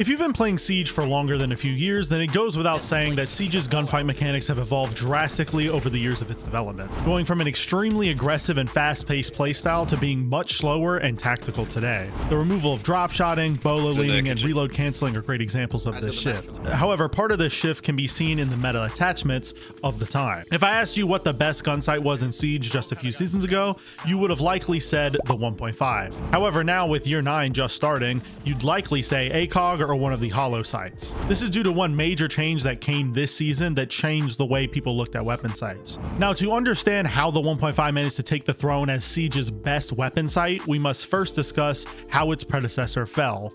If you've been playing Siege for longer than a few years, then it goes without saying that Siege's gunfight mechanics have evolved drastically over the years of its development, going from an extremely aggressive and fast-paced playstyle to being much slower and tactical today. The removal of drop-shotting, bolo leaning, and reload canceling are great examples of this shift. However, part of this shift can be seen in the meta attachments of the time. If I asked you what the best gun sight was in Siege just a few seasons ago, you would have likely said the 1.5. However, now with year 9 just starting, you'd likely say Acog or one of the hollow sights. This is due to one major change that came this season that changed the way people looked at weapon sights. Now, to understand how the 1.5 managed to take the throne as Siege's best weapon sight, we must first discuss how its predecessor fell.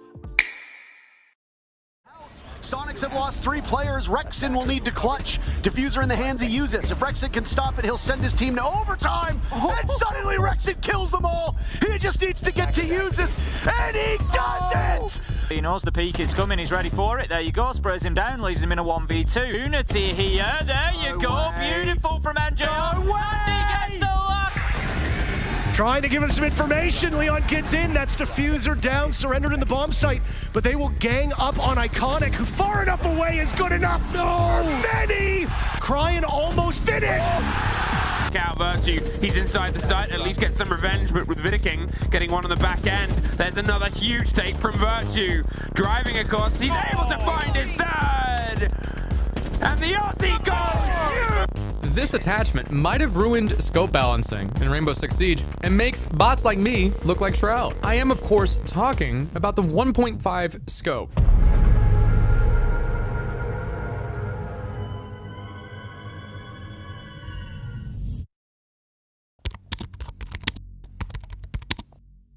Sonics have lost 3 players. Rexon will need to clutch. Diffuser in the hands of Usus. If Rexon can stop it, he'll send his team to overtime. And suddenly Rexon kills them all. He just needs to get to Usus, and he does it! He knows the peak is coming. He's ready for it. There you go. Sprays him down. Leaves him in a 1v2. Unity here. There you go. Beautiful from Angel. He gets the lock. Trying to give him some information. Leon gets in. That's Diffuser down, surrendered in the bomb site. But they will gang up on Iconic, who far enough away is good enough. No! Many! Cryin almost finished. Out Virtue, he's inside the site, at least get some revenge, but with Vidiking getting one on the back end, there's another huge take from Virtue. Driving across, he's able to find his third! And the Aussie goes! This attachment might have ruined scope balancing in Rainbow Six Siege and makes bots like me look like Shroud. I am, of course, talking about the 1.5 scope.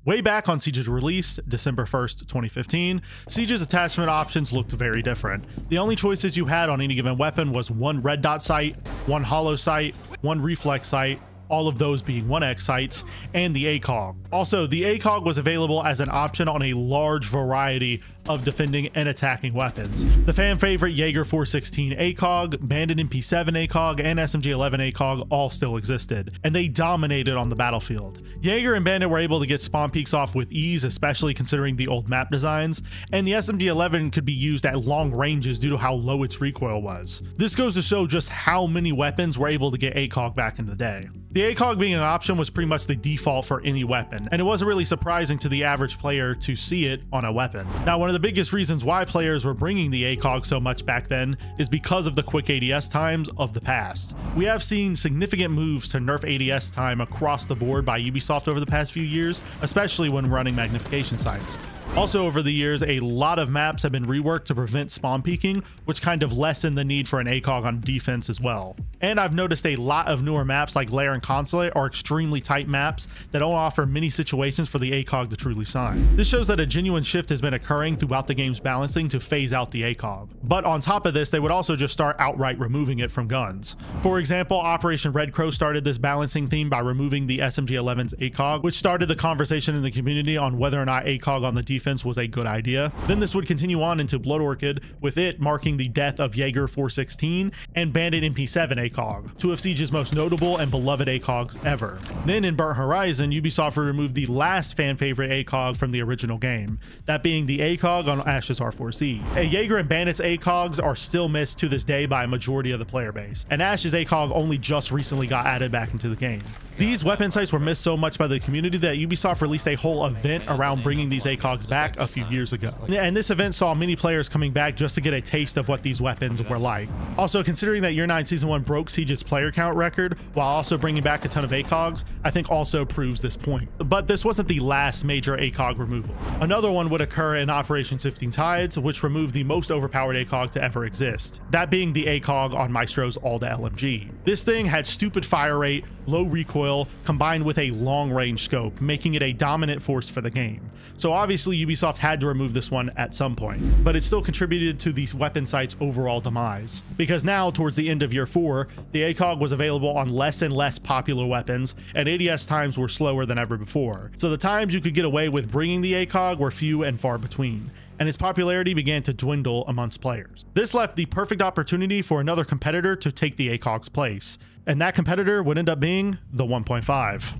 Way back on Siege's release, December 1st, 2015, Siege's attachment options looked very different. The only choices you had on any given weapon was one red dot sight, one hollow sight, one reflex sight, all of those being 1x sights, and the Acog. Also, the Acog was available as an option on a large variety of defending and attacking weapons. The fan favorite Jaeger 416 Acog, Bandit MP7 Acog, and SMG 11 Acog all still existed, and they dominated on the battlefield. Jaeger and Bandit were able to get spawn peaks off with ease, especially considering the old map designs, and the SMG 11 could be used at long ranges due to how low its recoil was. This goes to show just how many weapons were able to get Acog back in the day. The Acog being an option was pretty much the default for any weapon, and it wasn't really surprising to the average player to see it on a weapon. Now, one of the biggest reasons why players were bringing the Acog so much back then is because of the quick ADS times of the past. We have seen significant moves to nerf ADS time across the board by Ubisoft over the past few years, especially when running magnification sites. Also, over the years, a lot of maps have been reworked to prevent spawn peeking, which kind of lessened the need for an Acog on defense as well. And I've noticed a lot of newer maps like Lair and Consulate are extremely tight maps that don't offer many situations for the Acog to truly shine. This shows that a genuine shift has been occurring throughout the game's balancing to phase out the Acog. But on top of this, they would also just start outright removing it from guns. For example, Operation Red Crow started this balancing theme by removing the SMG-11's Acog, which started the conversation in the community on whether or not Acog on the defense was a good idea. Then this would continue on into Blood Orchid, with it marking the death of Jaeger 416 and Bandit MP7 Acog, two of Siege's most notable and beloved Acogs ever. Then in Burnt Horizon, Ubisoft removed the last fan favorite Acog from the original game, that being the Acog on Ash's R4C. A Jaeger and Bandit's Acogs are still missed to this day by a majority of the player base, and Ash's Acog only just recently got added back into the game. These weapon sites were missed so much by the community that Ubisoft released a whole event around bringing these Acogs back a few years ago. And this event saw many players coming back just to get a taste of what these weapons were like. Also, considering that Year 9 Season 1 broke Siege's player count record while also bringing back a ton of Acogs, I think also proves this point. But this wasn't the last major Acog removal. Another one would occur in Operation Sifting Tides, which removed the most overpowered Acog to ever exist, that being the Acog on Maestro's Alda LMG. This thing had stupid fire rate, low recoil, combined with a long-range scope, making it a dominant force for the game. So obviously Ubisoft had to remove this one at some point, but it still contributed to the weapon site's overall demise, because now towards the end of Year 4, the Acog was available on less and less popular weapons, and ADS times were slower than ever before. So the times you could get away with bringing the Acog were few and far between, and its popularity began to dwindle amongst players. This left the perfect opportunity for another competitor to take the Acog's place, and that competitor would end up being the 1.5.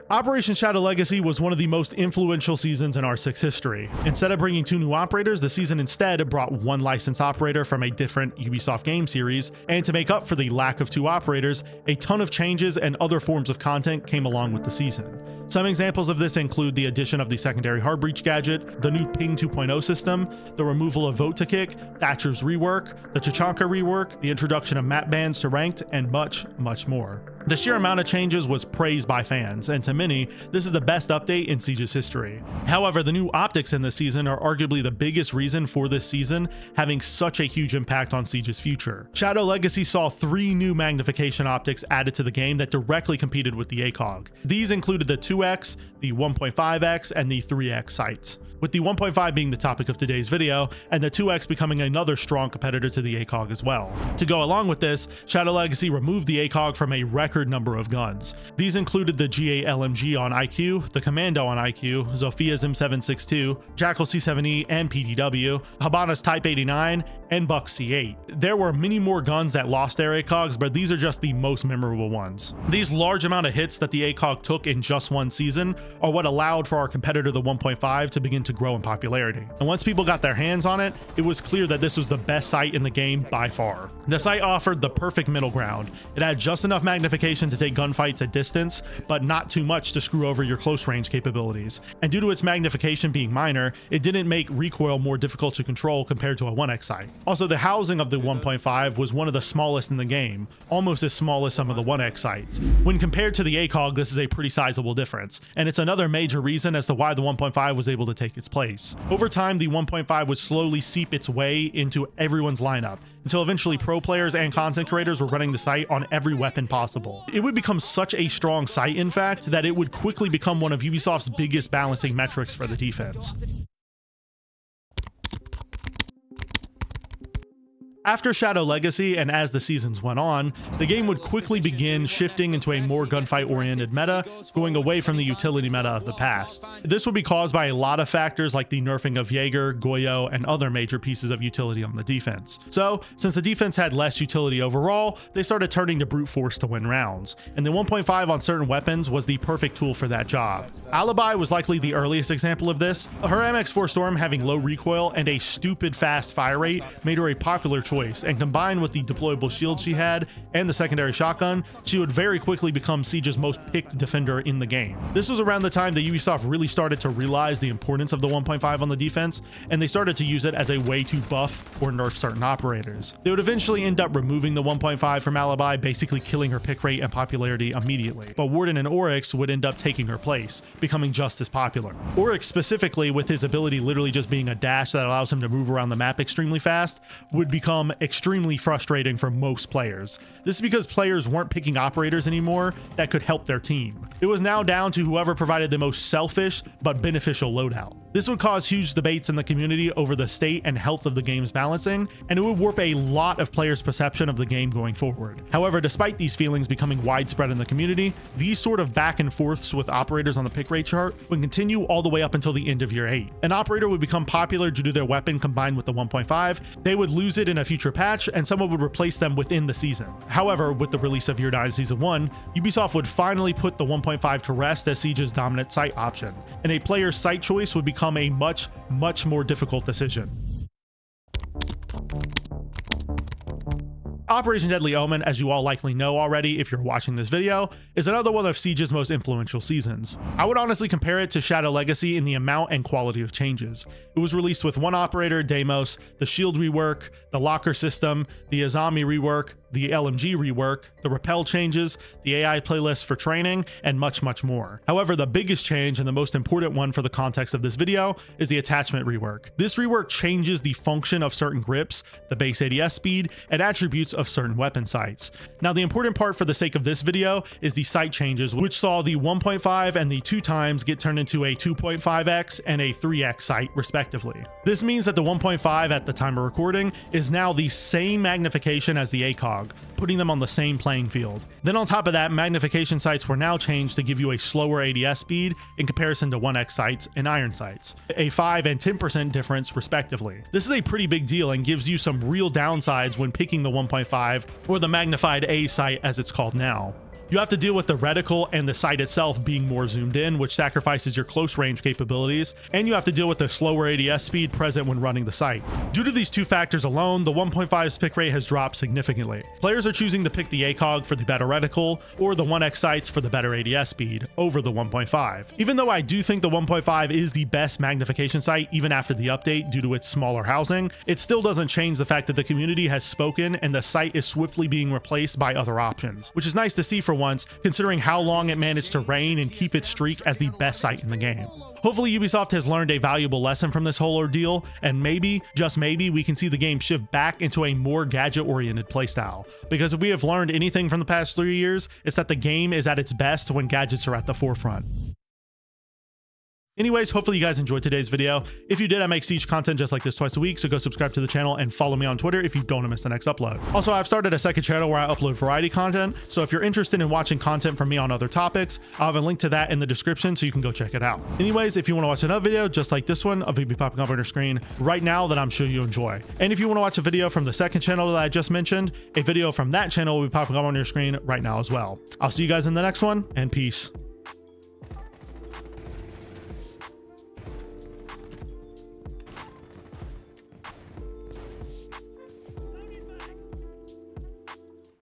Operation Shadow Legacy was one of the most influential seasons in R6 history. Instead of bringing 2 new operators, the season instead brought 1 licensed operator from a different Ubisoft game series, and to make up for the lack of 2 operators, a ton of changes and other forms of content came along with the season. Some examples of this include the addition of the secondary hard breach gadget, the new Ping 2.0 system, the removal of Vote to Kick, Thatcher's rework, the Chachanka rework, the introduction of map bans to ranked, and much, much more. The sheer amount of changes was praised by fans, and to many, this is the best update in Siege's history. However, the new optics in this season are arguably the biggest reason for this season having such a huge impact on Siege's future. Shadow Legacy saw 3 new magnification optics added to the game that directly competed with the Acog. These included the 2x, the 1.5x, and the 3x sights, with the 1.5 being the topic of today's video, and the 2x becoming another strong competitor to the Acog as well. To go along with this, Shadow Legacy removed the Acog from a record number of guns. These included the G8 LMG on IQ, the Commando on IQ, Zofia's M762, Jackal C7E and PDW, Habana's Type 89, and Buck C8. There were many more guns that lost their Acogs, but these are just the most memorable ones. These large amount of hits that the Acog took in just one season are what allowed for our competitor, the 1.5, to begin to grow in popularity. And once people got their hands on it, it was clear that this was the best sight in the game by far. The sight offered the perfect middle ground. It had just enough magnification to take gunfights at distance, but not too much to screw over your close range capabilities. And due to its magnification being minor, it didn't make recoil more difficult to control compared to a 1x sight. Also, the housing of the 1.5 was one of the smallest in the game, almost as small as some of the 1x sights. When compared to the Acog, this is a pretty sizable difference, and it's another major reason as to why the 1.5 was able to take its place. Over time, the 1.5 would slowly seep its way into everyone's lineup, until eventually pro players and content creators were running the sight on every weapon possible. It would become such a strong sight, in fact, that it would quickly become one of Ubisoft's biggest balancing metrics for the defense. After Shadow Legacy, and as the seasons went on, the game would quickly begin shifting into a more gunfight-oriented meta, going away from the utility meta of the past. This would be caused by a lot of factors like the nerfing of Jaeger, Goyo, and other major pieces of utility on the defense. So, since the defense had less utility overall, they started turning to brute force to win rounds, and the 1.5 on certain weapons was the perfect tool for that job. Alibi was likely the earliest example of this. Her MX4 Storm having low recoil and a stupid fast fire rate made her a popular choice, and combined with the deployable shield she had and the secondary shotgun, she would very quickly become Siege's most picked defender in the game. This was around the time that Ubisoft really started to realize the importance of the 1.5 on the defense, and they started to use it as a way to buff or nerf certain operators. They would eventually end up removing the 1.5 from Alibi, basically killing her pick rate and popularity immediately, but Warden and Oryx would end up taking her place, becoming just as popular. Oryx specifically, with his ability literally just being a dash that allows him to move around the map extremely fast, would become extremely frustrating for most players. This is because players weren't picking operators anymore that could help their team. It was now down to whoever provided the most selfish but beneficial loadout. This would cause huge debates in the community over the state and health of the game's balancing, and it would warp a lot of players' perception of the game going forward. However, despite these feelings becoming widespread in the community, these sort of back and forths with operators on the pick rate chart would continue all the way up until the end of year 8. An operator would become popular due to their weapon combined with the 1.5, they would lose it in a future patch, and someone would replace them within the season. However, with the release of Year 9 Season 1, Ubisoft would finally put the 1.5 to rest as Siege's dominant sight option, and a player's sight choice would become a much more difficult decision. Operation Deadly Omen, as you all likely know already if you're watching this video, is another one of Siege's most influential seasons. I would honestly compare it to Shadow Legacy in the amount and quality of changes. It was released with one operator, Deimos, the shield rework, the locker system, the Azami rework, the LMG rework, the rappel changes, the AI playlist for training, and much more. However, the biggest change and the most important one for the context of this video is the attachment rework. This rework changes the function of certain grips, the base ADS speed, and attributes of certain weapon sights. Now, the important part for the sake of this video is the sight changes, which saw the 1.5 and the 2x get turned into a 2.5x and a 3x sight respectively. This means that the 1.5 at the time of recording is now the same magnification as the Acog, putting them on the same playing field. Then on top of that, magnification sights were now changed to give you a slower ADS speed in comparison to 1x sights and iron sights, a 5 and 10% difference respectively. This is a pretty big deal and gives you some real downsides when picking the 1.5 or the magnified A sight as it's called now. You have to deal with the reticle and the sight itself being more zoomed in, which sacrifices your close range capabilities, and you have to deal with the slower ADS speed present when running the sight. Due to these two factors alone, the 1.5's pick rate has dropped significantly. Players are choosing to pick the Acog for the better reticle or the 1x sights for the better ADS speed over the 1.5. Even though I do think the 1.5 is the best magnification sight even after the update due to its smaller housing, it still doesn't change the fact that the community has spoken and the sight is swiftly being replaced by other options, which is nice to see for once, considering how long it managed to reign and keep its streak as the best sight in the game. Hopefully Ubisoft has learned a valuable lesson from this whole ordeal, and maybe, just maybe, we can see the game shift back into a more gadget-oriented playstyle. Because if we have learned anything from the past 3 years, it's that the game is at its best when gadgets are at the forefront. Anyways, hopefully you guys enjoyed today's video. If you did, I make Siege content just like this twice a week, so go subscribe to the channel and follow me on Twitter if you don't want to miss the next upload. Also, I've started a second channel where I upload variety content, so if you're interested in watching content from me on other topics, I'll have a link to that in the description so you can go check it out. Anyways, if you want to watch another video just like this one, I'll be popping up on your screen right now that I'm sure you enjoy. And if you want to watch a video from the second channel that I just mentioned, a video from that channel will be popping up on your screen right now as well. I'll see you guys in the next one, and peace.